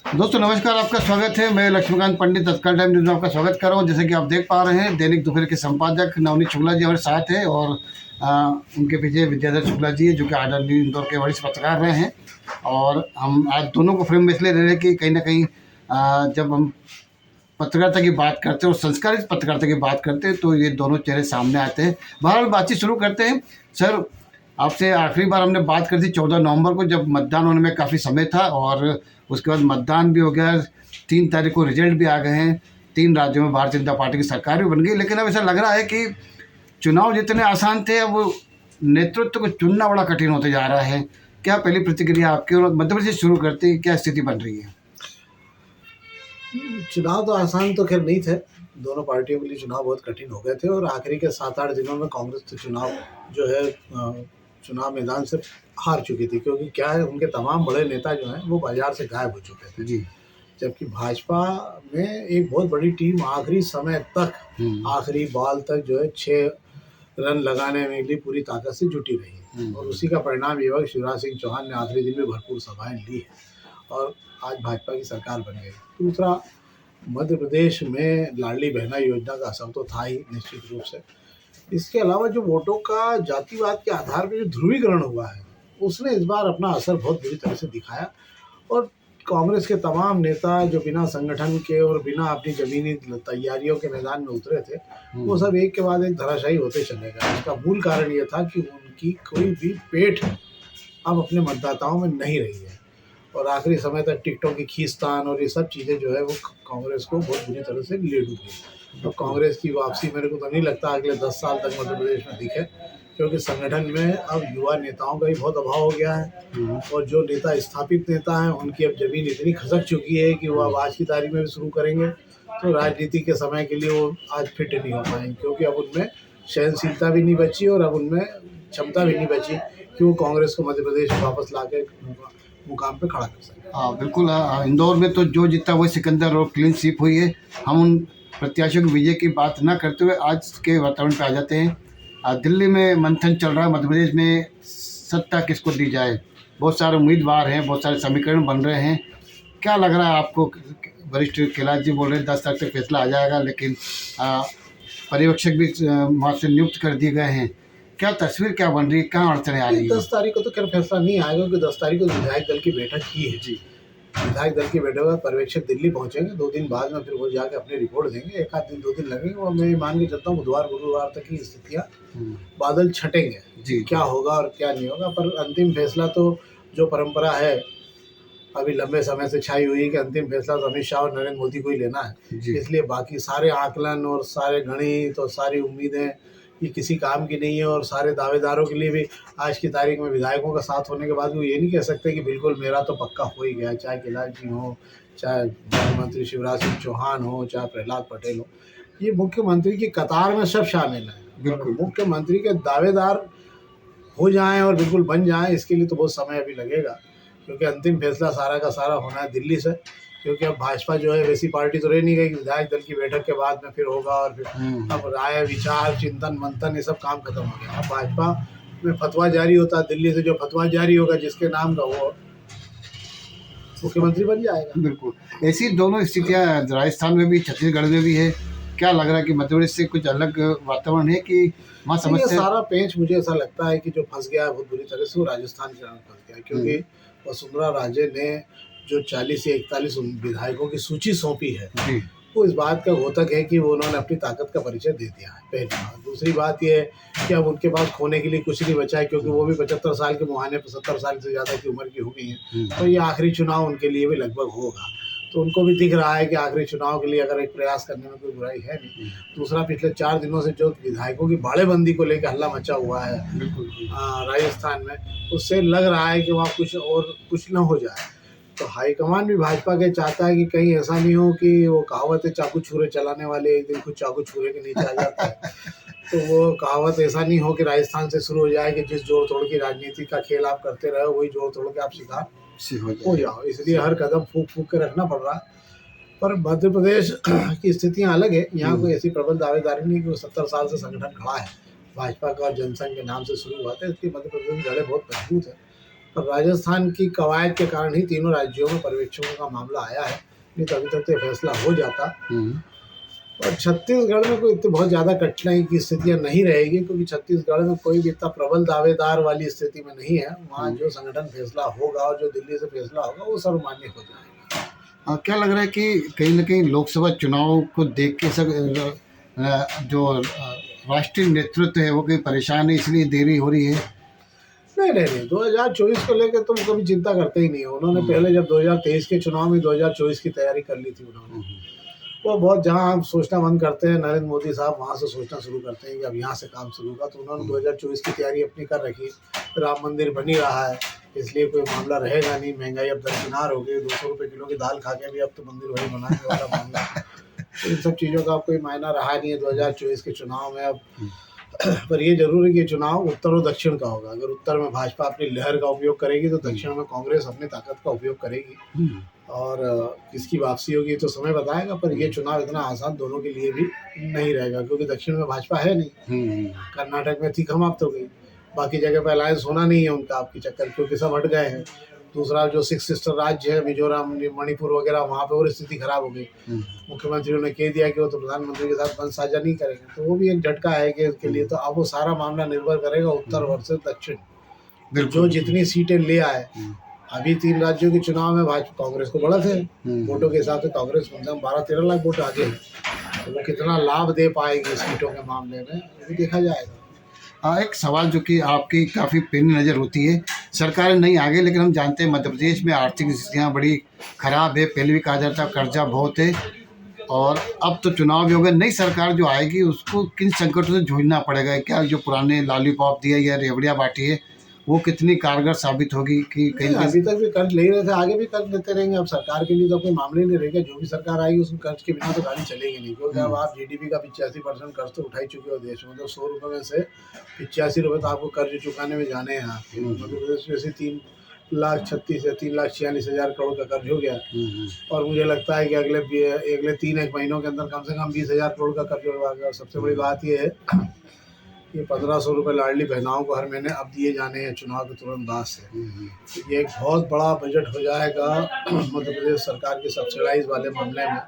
दोस्तों नमस्कार, आपका स्वागत है। मैं लक्ष्मीकांत पंडित तत्काल टाइम न्यूज़ में आपका स्वागत कर रहा हूं। जैसे कि आप देख पा रहे हैं, दैनिक दोपहर के संपादक नवनीत शुक्ला जी हमारे साथ है और उनके पीछे विद्याधर शुक्ला जी है, जो कि आजाद इंदौर के वरिष्ठ पत्रकार रहे हैं। और हम आज दोनों को फ्रेम में इसलिए ले रहे हैं कि कहीं ना कहीं जब हम पत्रकारिता की बात करते हैं और संस्कारित पत्रकारिता की बात करते हैं तो ये दोनों चेहरे सामने आते हैं। बहरहाल बातचीत शुरू करते हैं। सर, आपसे आखिरी बार हमने बात करी थी 14 नवंबर को, जब मतदान होने में काफ़ी समय था और उसके बाद मतदान भी हो गया। 3 तारीख को रिजल्ट भी आ गए हैं। 3 राज्यों में भारतीय जनता पार्टी की सरकार भी बन गई। लेकिन अब ऐसा लग रहा है कि चुनाव जितने आसान थे, अब वो नेतृत्व को चुनना बड़ा कठिन होते जा रहा है। क्या पहली प्रतिक्रिया आपकी, और मध्य प्रदेश से शुरू करते हैं, क्या स्थिति बन रही है? चुनाव तो आसान तो खैर नहीं थे। दोनों पार्टियों के लिए चुनाव बहुत कठिन हो गए थे और आखिरी के 7-8 दिनों में कांग्रेस तो चुनाव जो है चुनाव मैदान से हार चुकी थी, क्योंकि क्या है, उनके तमाम बड़े नेता जो हैं वो बाजार से गायब हो चुके थे। जी। जबकि भाजपा में एक बहुत बड़ी टीम आखिरी समय तक, आखिरी बॉल तक जो है 6 रन लगाने में लिए पूरी ताकत से जुटी रही और उसी का परिणाम ये हुआ कि शिवराज सिंह चौहान ने आखिरी दिन में भरपूर सभाएं ली है और आज भाजपा की सरकार बन गई। दूसरा, मध्य प्रदेश में लाडली बहना योजना का असर तो था ही निश्चित रूप से। इसके अलावा जो वोटों का जातिवाद के आधार पर जो ध्रुवीकरण हुआ है, उसने इस बार अपना असर बहुत बुरी तरह से दिखाया और कांग्रेस के तमाम नेता जो बिना संगठन के और बिना अपनी जमीनी तैयारियों के मैदान में उतरे थे, वो सब एक के बाद एक धराशायी होते चले गए। इसका मूल कारण ये था कि उनकी कोई भी पेठ अब अपने मतदाताओं में नहीं रही है और आखिरी समय तक टिकटों की खींचतान और ये सब चीज़ें जो है वो कांग्रेस को बहुत बुरी तरह से ले डूबी। तो कांग्रेस की वापसी मेरे को तो नहीं लगता अगले 10 साल तक मध्य प्रदेश में दिखे, क्योंकि संगठन में अब युवा नेताओं का भी बहुत अभाव हो गया है और जो नेता स्थापित नेता हैं उनकी अब जमीन इतनी खसक चुकी है कि वो अब आज की तारीख में भी शुरू करेंगे तो राजनीति के समय के लिए वो आज फिट नहीं हो पाएंगे, क्योंकि अब उनमें सहनशीलता भी नहीं बची और अब उनमें क्षमता भी नहीं बची कि वो कांग्रेस को मध्य प्रदेश में वापस ला के मुकाम पे खड़ा कर सकें। हाँ बिल्कुल। इंदौर में तो जो जीता वही सिकंदर और क्लीन स्वीप हुई है। हम उन प्रत्याशियों की विजय की बात न करते हुए आज के वातावरण पे आ जाते हैं। दिल्ली में मंथन चल रहा है, मध्य प्रदेश में सत्ता किसको दी जाए। बहुत सारे उम्मीदवार हैं, बहुत सारे समीकरण बन रहे हैं। क्या लग रहा है आपको? वरिष्ठ कैलाश जी बोल रहे हैं 10 तारीख तक फैसला आ जाएगा, लेकिन पर्यवेक्षक भी वहाँ से नियुक्त कर दिए गए हैं। क्या तस्वीर क्या बन रही है, कहाँ अड़चने आ रही है? 10 तारीख को तो खैर फैसला नहीं आएगा, क्योंकि 10 तारीख को विधायक दल की बैठक की है। जी। विधायक दल की बैठक में पर्यवेक्षक दिल्ली पहुंचेंगे, 2 दिन बाद में फिर वो जाके अपनी रिपोर्ट देंगे। 1 आध दिन 2 दिन लगेंगे और मैं मान के चलता हूँ बुधवार गुरुवार तक की स्थितियाँ बादल छटेंगे जी। क्या होगा और क्या नहीं होगा। पर अंतिम फैसला तो जो परंपरा है अभी लंबे समय से छाई हुई है कि अंतिम फैसला तो अमित शाह और नरेंद्र मोदी को ही लेना है। इसलिए बाकी सारे आकलन और सारे गणित और सारी उम्मीदें ये किसी काम की नहीं है और सारे दावेदारों के लिए भी आज की तारीख में विधायकों का साथ होने के बाद वो ये नहीं कह सकते कि बिल्कुल मेरा तो पक्का हो ही गया, चाहे कैलाश जी हो, चाहे मुख्यमंत्री शिवराज सिंह चौहान हो, चाहे प्रहलाद पटेल हो। ये मुख्यमंत्री की कतार में सब शामिल हैं। बिल्कुल मुख्यमंत्री के दावेदार हो जाएं और बिल्कुल बन जाएं, इसके लिए तो बहुत समय अभी लगेगा, क्योंकि अंतिम फैसला सारा का सारा होना है दिल्ली से। क्योंकि अब भाजपा जो है वैसी पार्टी तो रह नहीं गई कि विधायक दल की बैठक के बाद में फिर होगा और फिर अब राय विचार चिंतन मंथन ये सब काम खत्म हो गया। अब भाजपा में फतवा जारी होता है, दिल्ली से जो फतवा जारी होगा जिसके नाम का वो मुख्यमंत्री बन जाएगा। बिल्कुल ऐसी दोनों स्थितियाँ राजस्थान में भी, छत्तीसगढ़ में भी है। क्या लग रहा है कि मध्य प्रदेश से कुछ अलग वातावरण है कि वहाँ समस्या? सारा पेंच मुझे ऐसा लगता है कि जो फंस गया है बहुत बुरी तरह से वो राजस्थान के नाम फंस गया, क्योंकि वसुंधरा राजे ने जो 40 या 41 विधायकों की सूची सौंपी है वो इस बात का घोतक है कि वो उन्होंने अपनी ताकत का परिचय दे दिया है, पहली बात। दूसरी बात ये है कि अब उनके पास खोने के लिए कुछ नहीं बचा है, क्योंकि वो भी 75 साल के मुहाने पर 70 साल से ज़्यादा की उम्र की हो गई है। तो ये आखिरी चुनाव उनके लिए भी लगभग होगा, तो उनको भी दिख रहा है कि आखिरी चुनाव के लिए अगर एक प्रयास करने में कोई बुराई है नहीं। दूसरा, पिछले 4 दिनों से जो विधायकों की बाड़ेबंदी को लेकर हल्ला मचा हुआ है राजस्थान में, उससे लग रहा है कि वहाँ कुछ न हो जाए। तो हाईकमान भी भाजपा के चाहता है कि कहीं ऐसा नहीं हो कि वो कहावत है चाकू छुरे चलाने वाले एक दिन कुछ चाकू छुरे के नीचे आ जाता है। तो वो कहावत ऐसा नहीं हो कि राजस्थान से शुरू हो जाए कि जिस जोड़ तोड़ की राजनीति का खेल आप करते रहे वही जोड़ तोड़ के आप शिकार हो जाओ। इसलिए हर कदम फूक फूक के रखना पड़ रहा है। पर मध्य प्रदेश की स्थितियाँ अलग है। यहाँ कोई ऐसी प्रबल दावेदारी नहीं कि वो 70 साल से संगठन खड़ा है भाजपा का और जनसंघ के नाम से शुरू हुआ था। इसलिए मध्य प्रदेश में जड़ें बहुत मजबूत है पर राजस्थान की कवायद के कारण ही तीनों राज्यों में पर्यवेक्षकों का मामला आया है, नहीं तो अभी तक तो ये फैसला हो जाता। और छत्तीसगढ़ में कोई इतनी बहुत ज़्यादा कठिनाई की स्थितियाँ नहीं रहेगी, क्योंकि छत्तीसगढ़ में कोई भी इतना प्रबल दावेदार वाली स्थिति में नहीं है। वहाँ जो संगठन फैसला होगा और जो दिल्ली से फैसला होगा वो सर्वमान्य हो जाएगा। क्या लग रहा है कि कहीं ना कहीं लोकसभा चुनाव को देख के जो राष्ट्रीय नेतृत्व है वो कहीं परेशान है, इसलिए देरी हो रही है? नहीं, 2024 को लेकर तो वो कभी चिंता करते ही नहीं है। उन्होंने पहले जब 2023 के चुनाव में 2024 की तैयारी कर ली थी उन्होंने। वो बहुत जहाँ हम सोचना बंद करते हैं, नरेंद्र मोदी साहब वहाँ से सोचना शुरू करते हैं कि अब यहाँ से काम शुरू होगा, तो उन्होंने 2024 की तैयारी अपनी कर रखी। राम मंदिर बन ही रहा है, इसलिए कोई मामला रहेगा नहीं। महंगाई अब दरकिनार हो गई, 200 रुपये किलो की दाल खा के भी अब तो मंदिर वही बनाने वाला मामला है। तो इन सब चीज़ों का अब कोई मायना रहा नहीं है 2024 के चुनाव में अब। पर ये जरूर है कि ये चुनाव उत्तर और दक्षिण का होगा। अगर उत्तर में भाजपा अपनी लहर का उपयोग करेगी तो दक्षिण में कांग्रेस अपनी ताकत का उपयोग करेगी, और किसकी वापसी होगी तो समय बताएगा। पर ये चुनाव इतना आसान दोनों के लिए भी नहीं रहेगा, क्योंकि दक्षिण में भाजपा है नहीं। कर्नाटक में थी समाप्त हो गई, बाकी जगह पर अलायंस होना नहीं है उनका आपकी चक्कर, क्योंकि सब हट गए हैं। दूसरा जो 6 सिस्टर राज्य है, मिजोरम, मणिपुर वगैरह, वहाँ पे और स्थिति खराब हो गई। मुख्यमंत्रियों ने कह दिया कि वो तो प्रधानमंत्री के साथ बंद साझा नहीं करेंगे, तो वो भी एक झटका है कि इसके लिए। तो अब वो सारा मामला निर्भर करेगा उत्तर वर्सेस दक्षिण, जो जितनी सीटें ले आए। अभी 3 राज्यों के चुनाव में भाजपा कांग्रेस को बढ़त है, वोटों के हिसाब से कांग्रेस कम से कम 12-13 लाख वोट आगे है। तो वो कितना लाभ दे पाएगी सीटों के मामले में, वो भी देखा जाएगा। एक सवाल जो कि आपकी काफ़ी पेनी नज़र होती है, सरकारें नहीं आगे, लेकिन हम जानते हैं मध्य प्रदेश में आर्थिक स्थितियाँ बड़ी ख़राब है। पहले भी कहा जाता है कर्जा बहुत है, और अब तो चुनाव भी हो गए। नई सरकार जो आएगी उसको किन संकटों से जूझना पड़ेगा? क्या जो पुराने लॉलीपॉप दिया या रेवड़ियाँ बांटी है वो कितनी कारगर साबित होगी? कि कहीं अभी तक भी कर्ज ले रहे थे, आगे भी कर्ज लेते रहेंगे। अब सरकार के लिए तो कोई मामले नहीं रहेगा, जो भी सरकार आएगी उसमें कर्ज के बिना तो गाड़ी चलेगी नहीं। क्योंकि अब आप जीडीपी का 85% कर्ज तो उठा ही चुके हो देश में। तो 100 रुपये में से 85 रुपये तो आपको कर्ज चुकाने में जाने हैं। मध्य प्रदेश में से 3,36,000 या 3,46,000 करोड़ का कर्ज हो गया, और मुझे लगता है कि अगले 3 महीनों के अंदर कम से कम 20,000 करोड़ का कर्ज होगा। सबसे बड़ी बात यह है ये 1500 रुपये लाडली बहनाओं को हर महीने अब दिए जाने हैं चुनाव के तुरंत बाद से। तो ये एक बहुत बड़ा बजट हो जाएगा मध्य प्रदेश सरकार के सब्सिडाइज वाले मामले में,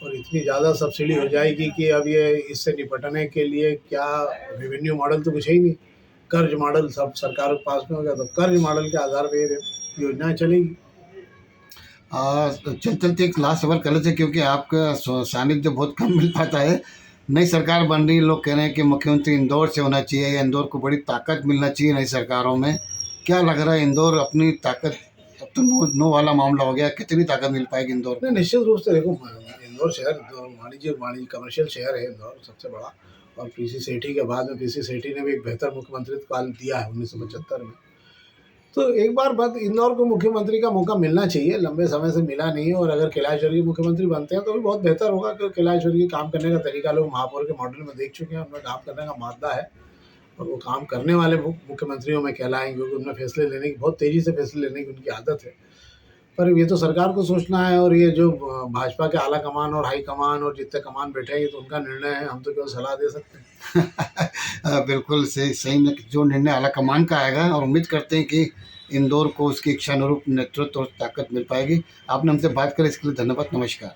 और इतनी ज़्यादा सब्सिडी हो जाएगी कि अब ये इससे निपटने के लिए क्या रेवेन्यू मॉडल तो कुछ है ही नहीं, कर्ज मॉडल सब सरकार के पास में हो गया। तो कर्ज मॉडल के आधार पर योजनाएँ चलेगी। चलते एक लास्ट सवाल कर लेते, क्योंकि आपका सानिध्य बहुत कम मिल पाता है। नई सरकार बन रही है, लोग कह रहे हैं कि मुख्यमंत्री इंदौर से होना चाहिए, या इंदौर को बड़ी ताकत मिलना चाहिए नई सरकारों में। क्या लग रहा है इंदौर अपनी ताकत, अब तो नो वाला मामला हो गया, कितनी ताकत मिल पाएगी इंदौर? नहीं, निश्चित रूप से देखो, इंदौर शहर वाणिज्य कमर्शियल शहर है इंदौर सबसे बड़ा, और पीसी सेठी के बाद में पीसी सेठी ने भी एक बेहतर मुख्यमंत्रित्व काल दिया है 1975 में। तो एक बार बाद इंदौर को मुख्यमंत्री का मौका मिलना चाहिए, लंबे समय से मिला नहीं है। और अगर कैलाशौरी मुख्यमंत्री बनते हैं तो भी बहुत बेहतर होगा, क्योंकि कैलाशौरी के काम करने का तरीका लोग महापौर के मॉडल में देख चुके हैं। उनमें काम करने का मादा है, और वो काम करने वाले मुख्यमंत्रियों में कहलाएंगे, क्योंकि उनमें फैसले लेने की, बहुत तेज़ी से फैसले लेने की उनकी आदत है। पर ये तो सरकार को सोचना है, और ये जो भाजपा के आला कमान और हाई कमान और जितने कमान बैठे हैं, ये तो उनका निर्णय है, हम तो केवल सलाह दे सकते हैं। बिल्कुल सही में जो निर्णय आला कमान का आएगा, और उम्मीद करते हैं कि इंदौर को उसकी इच्छानुरूप नेतृत्व और ताकत मिल पाएगी। आपने हमसे बात करें इसके लिए धन्यवाद। नमस्कार।